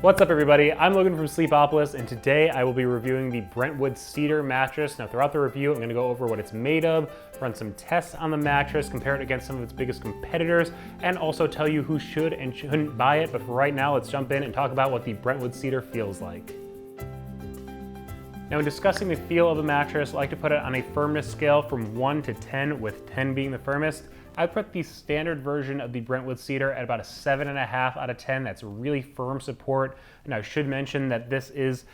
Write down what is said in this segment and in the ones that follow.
What's up everybody, I'm Logan from Sleepopolis, and today I will be reviewing the Brentwood Cedar mattress. Now throughout the review, I'm going to go over what it's made of, run some tests on the mattress, compare it against some of its biggest competitors, and also tell you who should and shouldn't buy it. But for right now, let's jump in and talk about what the Brentwood Cedar feels like. Now in discussing the feel of the mattress, I like to put it on a firmness scale from 1 to 10, with 10 being the firmest. I put the standard version of the Brentwood Cedar at about a 7.5 out of 10. That's really firm support. And I should mention that this is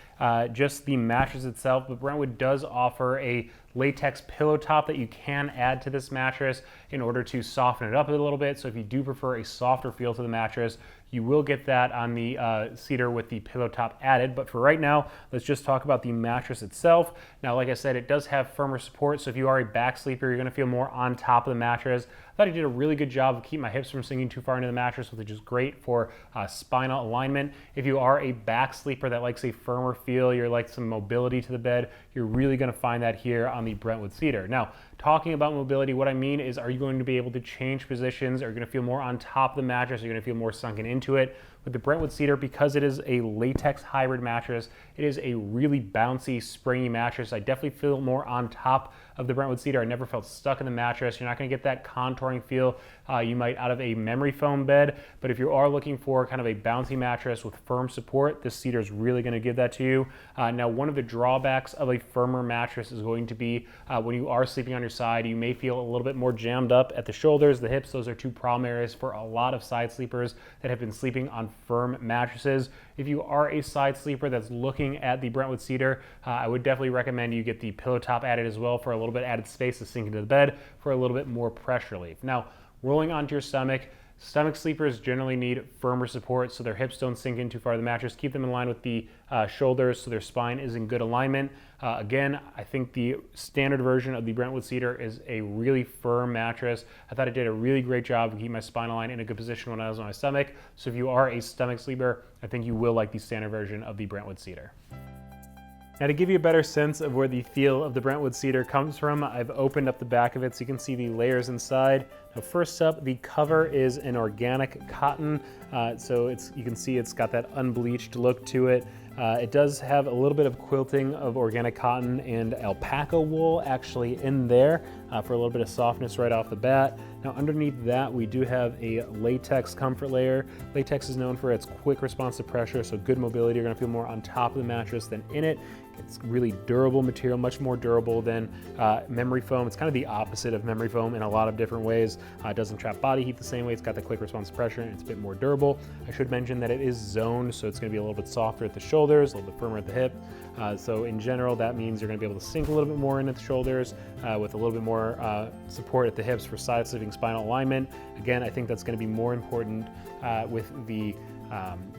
just the mattress itself, but Brentwood does offer a latex pillow top that you can add to this mattress in order to soften it up a little bit. So if you do prefer a softer feel to the mattress, you will get that on the Cedar with the pillow top added. But for right now, let's just talk about the mattress itself. Now, like I said, it does have firmer support. So if you are a back sleeper, you're gonna feel more on top of the mattress. I thought he did a really good job of keeping my hips from sinking too far into the mattress, which is great for spinal alignment. If you are a back sleeper that likes a firmer feel, you like some mobility to the bed, you're really gonna find that here on the Brentwood Cedar. Now, talking about mobility, what I mean is, are you going to be able to change positions? Are you gonna feel more on top of the mattress? Are you gonna feel more sunken into it? With the Brentwood Cedar, because it is a latex hybrid mattress, it is a really bouncy, springy mattress. I definitely feel more on top of the Brentwood Cedar. I never felt stuck in the mattress. You're not gonna get that contouring feel you might out of a memory foam bed, but if you are looking for kind of a bouncy mattress with firm support, this Cedar is really gonna give that to you. Now, one of the drawbacks of a firmer mattress is going to be when you are sleeping on your side, you may feel a little bit more jammed up at the shoulders, the hips. Those are two problem areas for a lot of side sleepers that have been sleeping on firm mattresses. If you are a side sleeper that's looking at the Brentwood Cedar, I would definitely recommend you get the pillow top added as well for a little bit added space to sink into the bed for a little bit more pressure relief. Now, rolling onto your stomach, stomach sleepers generally need firmer support so their hips don't sink in too far to the mattress. Keep them in line with the shoulders so their spine is in good alignment. Again, I think the standard version of the Brentwood Cedar is a really firm mattress. I thought it did a really great job of keeping my spinal line in a good position when I was on my stomach. So if you are a stomach sleeper, I think you will like the standard version of the Brentwood Cedar. Now, to give you a better sense of where the feel of the Brentwood Cedar comes from, I've opened up the back of it so you can see the layers inside. Now, first up, the cover is an organic cotton, so you can see it's got that unbleached look to it. It does have a little bit of quilting of organic cotton and alpaca wool actually in there for a little bit of softness right off the bat. Now, underneath that, we do have a latex comfort layer. Latex is known for its quick response to pressure, so good mobility. You're gonna feel more on top of the mattress than in it. It's really durable material, much more durable than memory foam. It's kind of the opposite of memory foam in a lot of different ways. It doesn't trap body heat the same way. It's got the quick response to pressure, and it's a bit more durable. I should mention that it is zoned, so it's gonna be a little bit softer at the shoulders, a little bit firmer at the hip. So in general, that means you're gonna be able to sink a little bit more into the shoulders with a little bit more support at the hips for side sleeping spinal alignment. Again, I think that's gonna be more important with the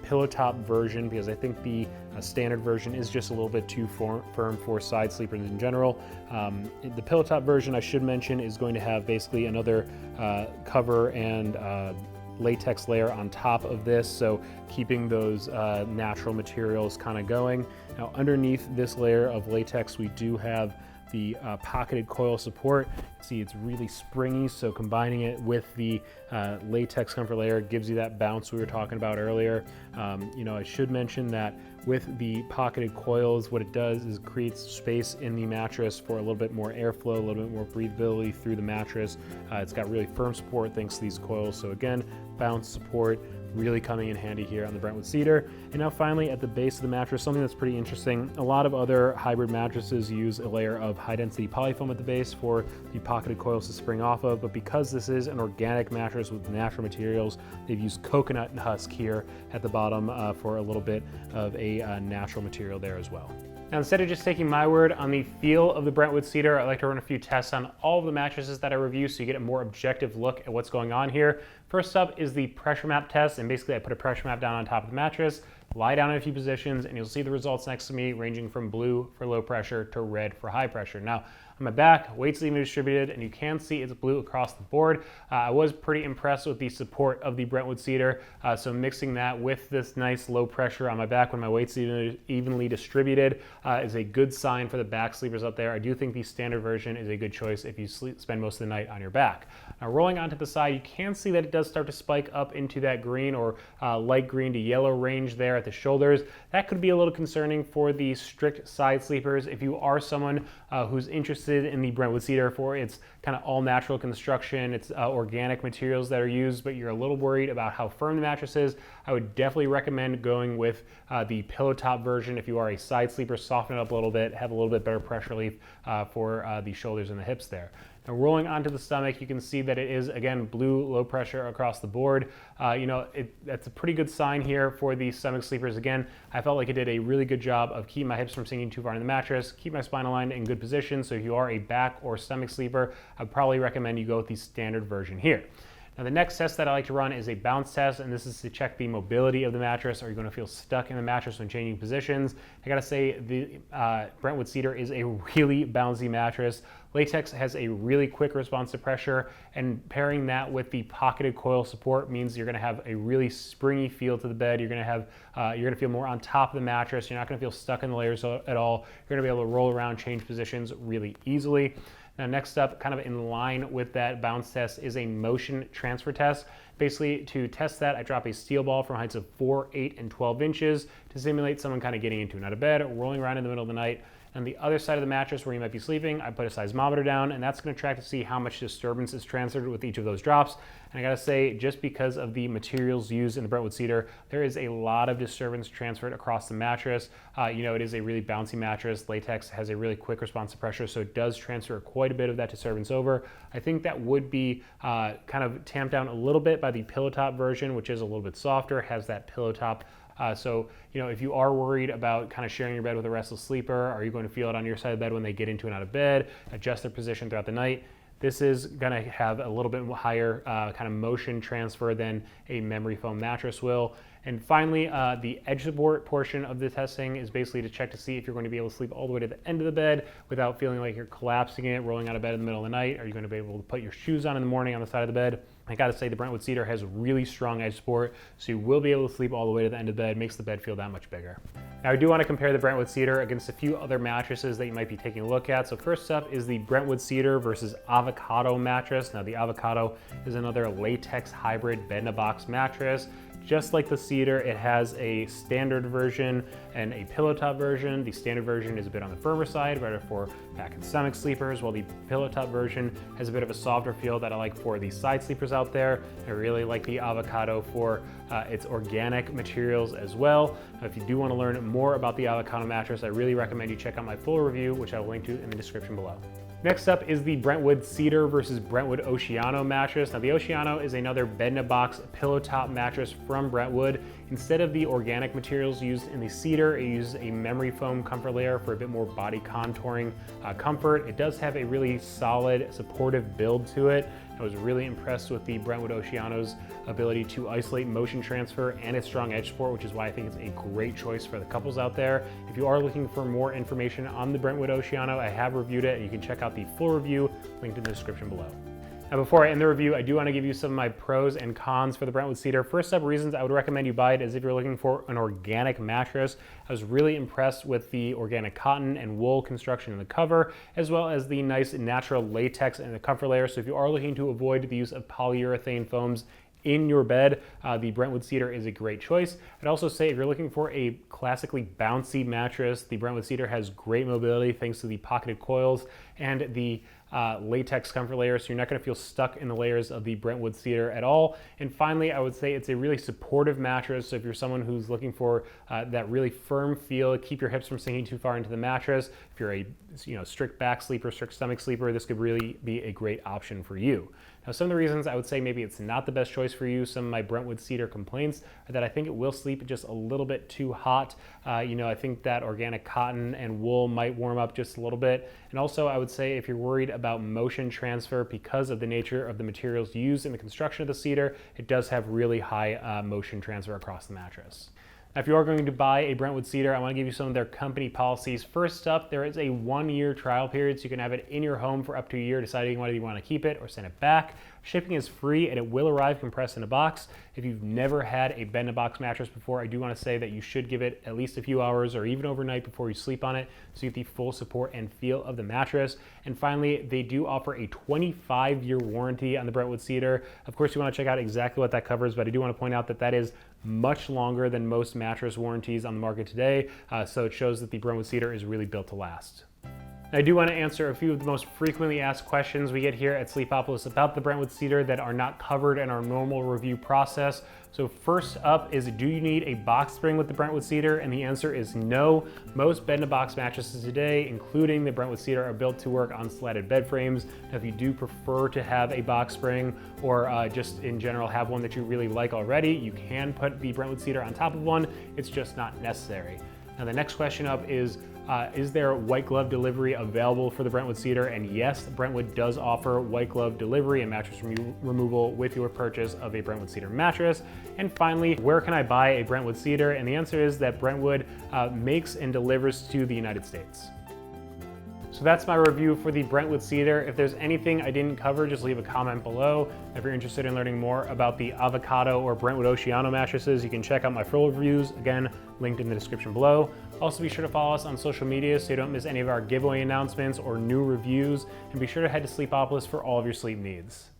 pillow top version, because I think the standard version is just a little bit too firm for side sleepers in general. The pillow top version, I should mention, is going to have basically another cover and latex layer on top of this, so keeping those natural materials kind of going. Now, underneath this layer of latex, we do have the pocketed coil support. See, it's really springy, so combining it with the latex comfort layer gives you that bounce we were talking about earlier. I should mention that with the pocketed coils, what it does is creates space in the mattress for a little bit more airflow, a little bit more breathability through the mattress. It's got really firm support thanks to these coils. So again, bounce support really coming in handy here on the Brentwood Cedar. And now finally, at the base of the mattress, something that's pretty interesting. A lot of other hybrid mattresses use a layer of high density polyfoam at the base for the pocketed coils to spring off of, but because this is an organic mattress with natural materials, they've used coconut and husk here at the bottom for a little bit of a natural material there as well. Now, instead of just taking my word on the feel of the Brentwood Cedar, I like to run a few tests on all of the mattresses that I review so you get a more objective look at what's going on here. First up is the pressure map test, and basically I put a pressure map down on top of the mattress, lie down in a few positions, and you'll see the results next to me ranging from blue for low pressure to red for high pressure. Now, on my back, weight's evenly distributed, and you can see it's blue across the board. I was pretty impressed with the support of the Brentwood Cedar, so mixing that with this nice low pressure on my back when my weight's evenly distributed is a good sign for the back sleepers out there. I do think the standard version is a good choice if you spend most of the night on your back. Now, rolling onto the side, you can see that it does start to spike up into that green or light green to yellow range there at the shoulders. That could be a little concerning for the strict side sleepers. If you are someone who's interested in the Brentwood Cedar for its kind of all natural construction, it's organic materials that are used, but you're a little worried about how firm the mattress is, I would definitely recommend going with the pillow top version. If you are a side sleeper, soften it up a little bit, have a little bit better pressure relief for the shoulders and the hips there. Now, rolling onto the stomach, you can see that it is, again, blue, low pressure across the board. That's a pretty good sign here for the stomach sleepers. Again, I felt like it did a really good job of keeping my hips from sinking too far into the mattress, keep my spine aligned in good position. So if you are a back or stomach sleeper, I'd probably recommend you go with the standard version here. Now, the next test that I like to run is a bounce test, and this is to check the mobility of the mattress. Are you going to feel stuck in the mattress when changing positions? I gotta say, the Brentwood Cedar is a really bouncy mattress. Latex has a really quick response to pressure, and pairing that with the pocketed coil support means you're going to have a really springy feel to the bed. You're going to feel more on top of the mattress. You're not going to feel stuck in the layers at all. You're going to be able to roll around, change positions really easily. Now, next up, kind of in line with that bounce test, is a motion transfer test. Basically, to test that, I drop a steel ball from heights of 4, 8, and 12 inches to simulate someone kind of getting into and out of bed, rolling around in the middle of the night. On the other side of the mattress where you might be sleeping, I put a seismometer down, and that's going to track to see how much disturbance is transferred with each of those drops. And I gotta say, just because of the materials used in the Brentwood Cedar, there is a lot of disturbance transferred across the mattress. It is a really bouncy mattress. Latex has a really quick response to pressure, so it does transfer quite a bit of that disturbance over. I think that would be kind of tamped down a little bit by the pillow top version, which is a little bit softer, has that pillow top. If you are worried about kind of sharing your bed with a restless sleeper, are you going to feel it on your side of the bed when they get into and out of bed, adjust their position throughout the night? This is going to have a little bit higher kind of motion transfer than a memory foam mattress will. And finally, the edge support portion of the testing is basically to check to see if you're going to be able to sleep all the way to the end of the bed without feeling like you're collapsing it, rolling out of bed in the middle of the night. Are you going to be able to put your shoes on in the morning on the side of the bed? I gotta say, the Brentwood Cedar has really strong edge support, so you will be able to sleep all the way to the end of the bed. Makes the bed feel that much bigger. Now, I do want to compare the Brentwood Cedar against a few other mattresses that you might be taking a look at. So first up is the Brentwood Cedar versus Avocado mattress. Now, the Avocado is another latex hybrid bed-in-a-box mattress. Just like the Cedar, it has a standard version and a pillow top version. The standard version is a bit on the firmer side, better for back and stomach sleepers, while the pillow top version has a bit of a softer feel that I like for the side sleepers out there. I really like the Avocado for its organic materials as well. Now, if you do want to learn more about the Avocado mattress, I really recommend you check out my full review, which I will link to in the description below. Next up is the Brentwood Cedar versus Brentwood Oceano mattress. Now, the Oceano is another bed-in-a-box pillow top mattress from Brentwood. Instead of the organic materials used in the Cedar, it uses a memory foam comfort layer for a bit more body contouring comfort. It does have a really solid, supportive build to it. I was really impressed with the Brentwood Oceano's ability to isolate motion transfer and its strong edge support, which is why I think it's a great choice for the couples out there. If you are looking for more information on the Brentwood Oceano, I have reviewed it, and you can check out the full review linked in the description below. Now, before I end the review, I do want to give you some of my pros and cons for the Brentwood Cedar. First up, reasons I would recommend you buy it is if you're looking for an organic mattress. I was really impressed with the organic cotton and wool construction in the cover, as well as the nice natural latex in the comfort layer. So if you are looking to avoid the use of polyurethane foams in your bed, the Brentwood Cedar is a great choice. I'd also say if you're looking for a classically bouncy mattress, the Brentwood Cedar has great mobility thanks to the pocketed coils and the latex comfort layer, so you're not going to feel stuck in the layers of the Brentwood Cedar at all. And finally, I would say it's a really supportive mattress. So if you're someone who's looking for that really firm feel, keep your hips from sinking too far into the mattress, if you're a strict back sleeper, strict stomach sleeper, this could really be a great option for you. Now, some of the reasons I would say maybe it's not the best choice for you, some of my Brentwood Cedar complaints are that I think it will sleep just a little bit too hot. I think that organic cotton and wool might warm up just a little bit. And also, I would say if you're worried about motion transfer because of the nature of the materials used in the construction of the Cedar, it does have really high motion transfer across the mattress. Now, if you are going to buy a Brentwood Cedar, I want to give you some of their company policies. First up, there is a 1-year trial period, so you can have it in your home for up to a year, deciding whether you want to keep it or send it back. Shipping is free, and it will arrive compressed in a box. If you've never had a bed-in-a-box mattress before, I do want to say that you should give it at least a few hours or even overnight before you sleep on it, so you get the full support and feel of the mattress. And finally, they do offer a 25-year warranty on the Brentwood Cedar. Of course, you want to check out exactly what that covers, but I do want to point out that that is much longer than most mattress warranties on the market today, so it shows that the Brentwood Cedar is really built to last. I do want to answer a few of the most frequently asked questions we get here at Sleepopolis about the Brentwood Cedar that are not covered in our normal review process. So first up is, do you need a box spring with the Brentwood Cedar? And the answer is no. Most bed-in-a-box mattresses today, including the Brentwood Cedar, are built to work on slatted bed frames. Now, if you do prefer to have a box spring or just in general have one that you really like already, you can put the Brentwood Cedar on top of one. It's just not necessary. Now, the next question up is there white glove delivery available for the Brentwood Cedar? And yes, Brentwood does offer white glove delivery and mattress removal with your purchase of a Brentwood Cedar mattress. And finally, where can I buy a Brentwood Cedar? And the answer is that Brentwood makes and delivers to the United States. So that's my review for the Brentwood Cedar. If there's anything I didn't cover, just leave a comment below. If you're interested in learning more about the Avocado or Brentwood Oceano mattresses, you can check out my full reviews, again, linked in the description below. Also, be sure to follow us on social media so you don't miss any of our giveaway announcements or new reviews, and be sure to head to Sleepopolis for all of your sleep needs.